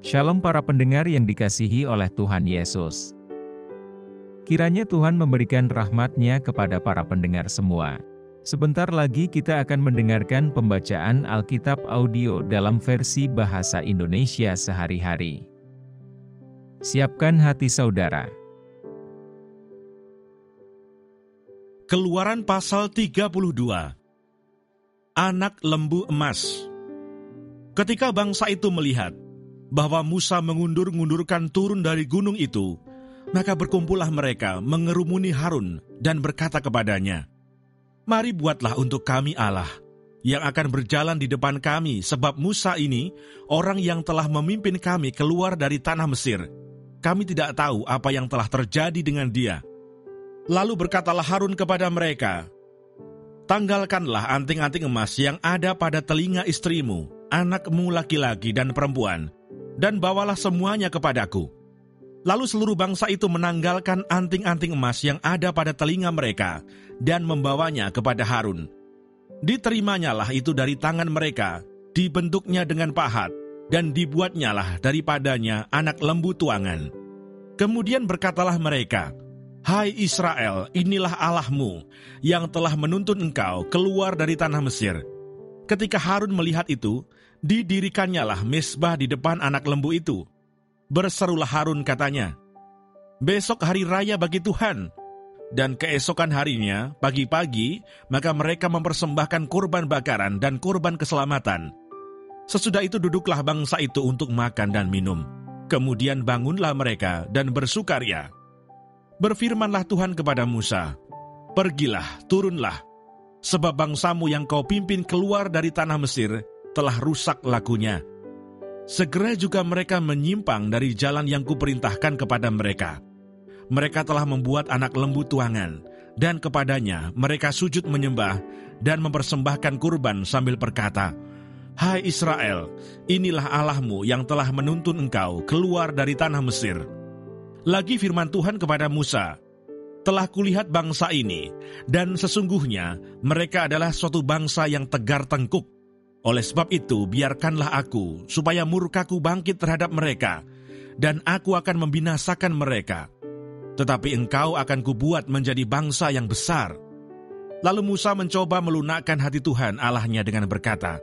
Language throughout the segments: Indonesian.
Shalom para pendengar yang dikasihi oleh Tuhan Yesus. Kiranya Tuhan memberikan rahmat-Nya kepada para pendengar semua. Sebentar lagi kita akan mendengarkan pembacaan Alkitab audio dalam versi bahasa Indonesia sehari-hari. Siapkan hati saudara. Keluaran pasal 32. Anak lembu emas. Ketika bangsa itu melihat bahwa Musa mengundur-ngundurkan turun dari gunung itu, maka berkumpullah mereka mengerumuni Harun dan berkata kepadanya, "Mari buatlah untuk kami Allah, yang akan berjalan di depan kami, sebab Musa ini orang yang telah memimpin kami keluar dari tanah Mesir. Kami tidak tahu apa yang telah terjadi dengan dia." Lalu berkatalah Harun kepada mereka, "Tanggalkanlah anting-anting emas yang ada pada telinga istrimu, anakmu laki-laki dan perempuan, dan bawalah semuanya kepadaku." Lalu seluruh bangsa itu menanggalkan anting-anting emas yang ada pada telinga mereka dan membawanya kepada Harun. Diterimanya itu dari tangan mereka, dibentuknya dengan pahat, dan dibuatnyalah daripadanya anak lembu tuangan. Kemudian berkatalah mereka, "Hai Israel, inilah Allahmu yang telah menuntun engkau keluar dari tanah Mesir." Ketika Harun melihat itu, didirikannya mezbah di depan anak lembu itu. Berserulah Harun katanya, "Besok hari raya bagi Tuhan." Dan keesokan harinya, pagi-pagi, maka mereka mempersembahkan kurban bakaran dan kurban keselamatan. Sesudah itu duduklah bangsa itu untuk makan dan minum. Kemudian bangunlah mereka dan bersukaria. Berfirmanlah Tuhan kepada Musa, "Pergilah, turunlah, sebab bangsamu yang kau pimpin keluar dari tanah Mesir telah rusak lakunya. Segera juga mereka menyimpang dari jalan yang kuperintahkan kepada mereka. Mereka telah membuat anak lembu tuangan, dan kepadanya mereka sujud menyembah dan mempersembahkan kurban sambil berkata, 'Hai Israel, inilah Allahmu yang telah menuntun engkau keluar dari tanah Mesir.' Lagi firman Tuhan kepada Musa, 'Telah kulihat bangsa ini, dan sesungguhnya mereka adalah suatu bangsa yang tegar tengkuk. Oleh sebab itu, biarkanlah aku, supaya murkaku bangkit terhadap mereka, dan aku akan membinasakan mereka. Tetapi engkau akan kubuat menjadi bangsa yang besar.' Lalu Musa mencoba melunakkan hati Tuhan Allahnya dengan berkata,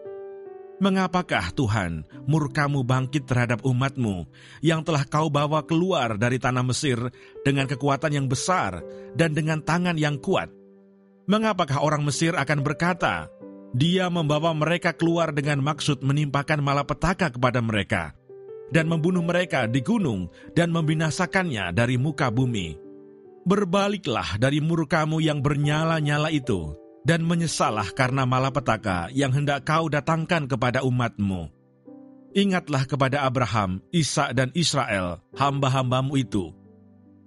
'Mengapakah Tuhan murkamu bangkit terhadap umatmu yang telah kau bawa keluar dari tanah Mesir dengan kekuatan yang besar dan dengan tangan yang kuat? Mengapakah orang Mesir akan berkata, Dia membawa mereka keluar dengan maksud menimpakan malapetaka kepada mereka dan membunuh mereka di gunung dan membinasakannya dari muka bumi? Berbaliklah dari murkamu yang bernyala-nyala itu dan menyesallah karena malapetaka yang hendak kau datangkan kepada umatmu. Ingatlah kepada Abraham, Ishak dan Israel, hamba-hambamu itu.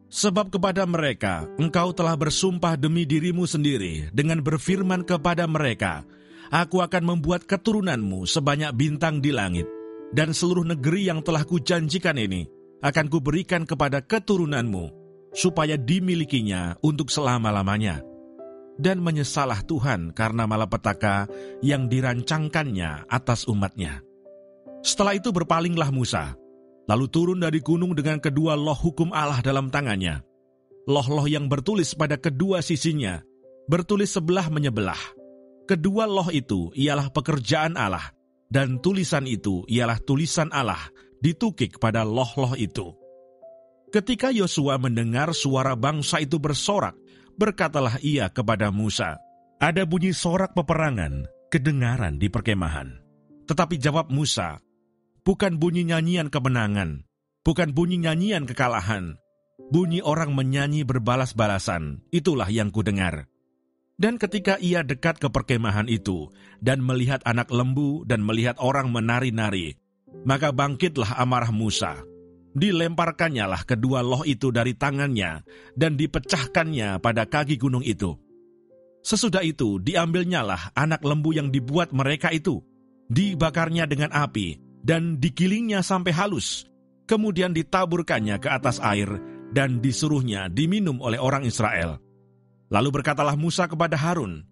Sebab kepada mereka engkau telah bersumpah demi dirimu sendiri dengan berfirman kepada mereka, Aku akan membuat keturunanmu sebanyak bintang di langit, dan seluruh negeri yang telah kujanjikan ini akan kuberikan kepada keturunanmu, supaya dimilikinya untuk selama-lamanya. Dan menyesalah Tuhan karena malapetaka yang dirancangkannya atas umatnya." Setelah itu berpalinglah Musa, lalu turun dari gunung dengan kedua loh hukum Allah dalam tangannya. Loh-loh yang bertulis pada kedua sisinya, bertulis sebelah menyebelah. Kedua loh itu ialah pekerjaan Allah, dan tulisan itu ialah tulisan Allah ditukik pada loh-loh itu. Ketika Yosua mendengar suara bangsa itu bersorak, berkatalah ia kepada Musa, "Ada bunyi sorak peperangan kedengaran di perkemahan." Tetapi jawab Musa, "Bukan bunyi nyanyian kemenangan, bukan bunyi nyanyian kekalahan. Bunyi orang menyanyi berbalas-balasan, itulah yang kudengar." Dan ketika ia dekat ke perkemahan itu, dan melihat anak lembu dan melihat orang menari-nari, maka bangkitlah amarah Musa. Dilemparkannyalah kedua loh itu dari tangannya, dan dipecahkannya pada kaki gunung itu. Sesudah itu diambilnyalah anak lembu yang dibuat mereka itu, dibakarnya dengan api, dan digilingnya sampai halus. Kemudian ditaburkannya ke atas air, dan disuruhnya diminum oleh orang Israel. Lalu berkatalah Musa kepada Harun,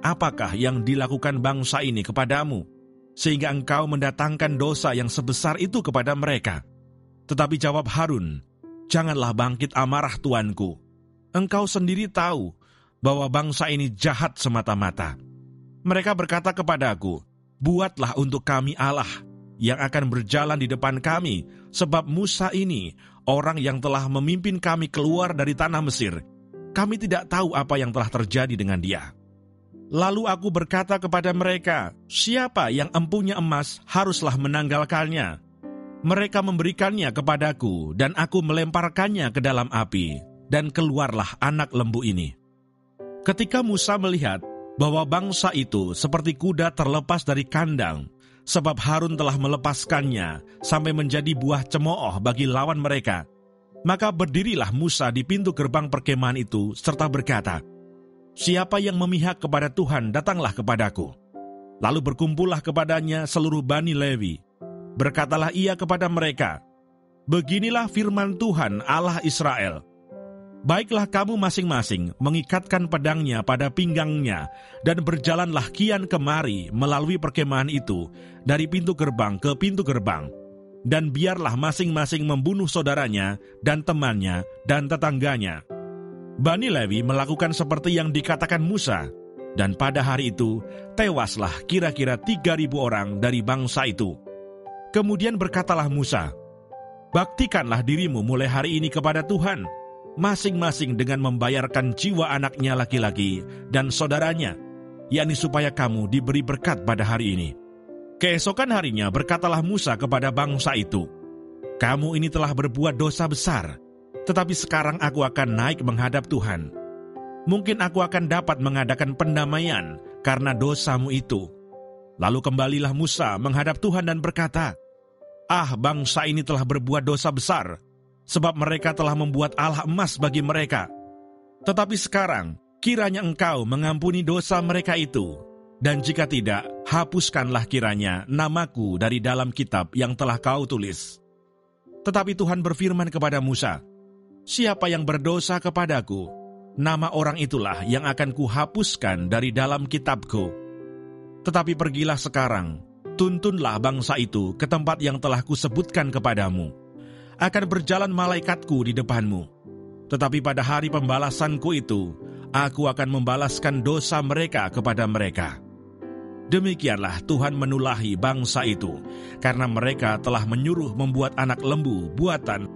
"Apakah yang dilakukan bangsa ini kepadamu? sehingga engkau mendatangkan dosa yang sebesar itu kepada mereka?" Tetapi jawab Harun, "Janganlah bangkit amarah tuanku. Engkau sendiri tahu bahwa bangsa ini jahat semata-mata. Mereka berkata kepadaku, 'Buatlah untuk kami Allah yang akan berjalan di depan kami, sebab Musa ini orang yang telah memimpin kami keluar dari tanah Mesir. Kami tidak tahu apa yang telah terjadi dengan dia.' Lalu aku berkata kepada mereka, 'Siapa yang empunya emas haruslah menanggalkannya.' Mereka memberikannya kepadaku, dan aku melemparkannya ke dalam api, dan keluarlah anak lembu ini." Ketika Musa melihat bahwa bangsa itu seperti kuda terlepas dari kandang, sebab Harun telah melepaskannya sampai menjadi buah cemooh bagi lawan mereka, maka berdirilah Musa di pintu gerbang perkemahan itu serta berkata, "Siapa yang memihak kepada Tuhan, datanglah kepadaku." Lalu berkumpullah kepadanya seluruh Bani Lewi. Berkatalah ia kepada mereka, "Beginilah firman Tuhan Allah Israel. Baiklah kamu masing-masing mengikatkan pedangnya pada pinggangnya, dan berjalanlah kian kemari melalui perkemahan itu, dari pintu gerbang ke pintu gerbang. Dan biarlah masing-masing membunuh saudaranya dan temannya dan tetangganya." Bani Lewi melakukan seperti yang dikatakan Musa, dan pada hari itu tewaslah kira-kira 3.000 orang dari bangsa itu. Kemudian berkatalah Musa, "Baktikanlah dirimu mulai hari ini kepada Tuhan, masing-masing dengan membayarkan jiwa anaknya laki-laki dan saudaranya, yakni supaya kamu diberi berkat pada hari ini." Keesokan harinya berkatalah Musa kepada bangsa itu, "Kamu ini telah berbuat dosa besar, tetapi sekarang aku akan naik menghadap Tuhan. Mungkin aku akan dapat mengadakan pendamaian karena dosamu itu." Lalu kembalilah Musa menghadap Tuhan dan berkata, "Ah, bangsa ini telah berbuat dosa besar, sebab mereka telah membuat Allah emas bagi mereka. Tetapi sekarang, kiranya engkau mengampuni dosa mereka itu, dan jika tidak, hapuskanlah kiranya namaku dari dalam kitab yang telah kau tulis." Tetapi Tuhan berfirman kepada Musa, "Siapa yang berdosa kepadaku, nama orang itulah yang akan kuhapuskan dari dalam kitabku. Tetapi pergilah sekarang, tuntunlah bangsa itu ke tempat yang telah kusebutkan kepadamu. Akan berjalan malaikatku di depanmu. Tetapi pada hari pembalasanku itu, aku akan membalaskan dosa mereka kepada mereka." Demikianlah Tuhan menulahi bangsa itu, karena mereka telah menyuruh membuat anak lembu buatan.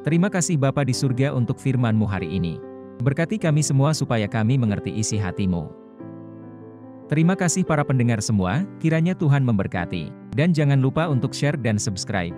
Terima kasih Bapa di surga untuk firman-Mu hari ini. Berkati kami semua supaya kami mengerti isi hati-Mu. Terima kasih para pendengar semua, kiranya Tuhan memberkati. Dan jangan lupa untuk share dan subscribe.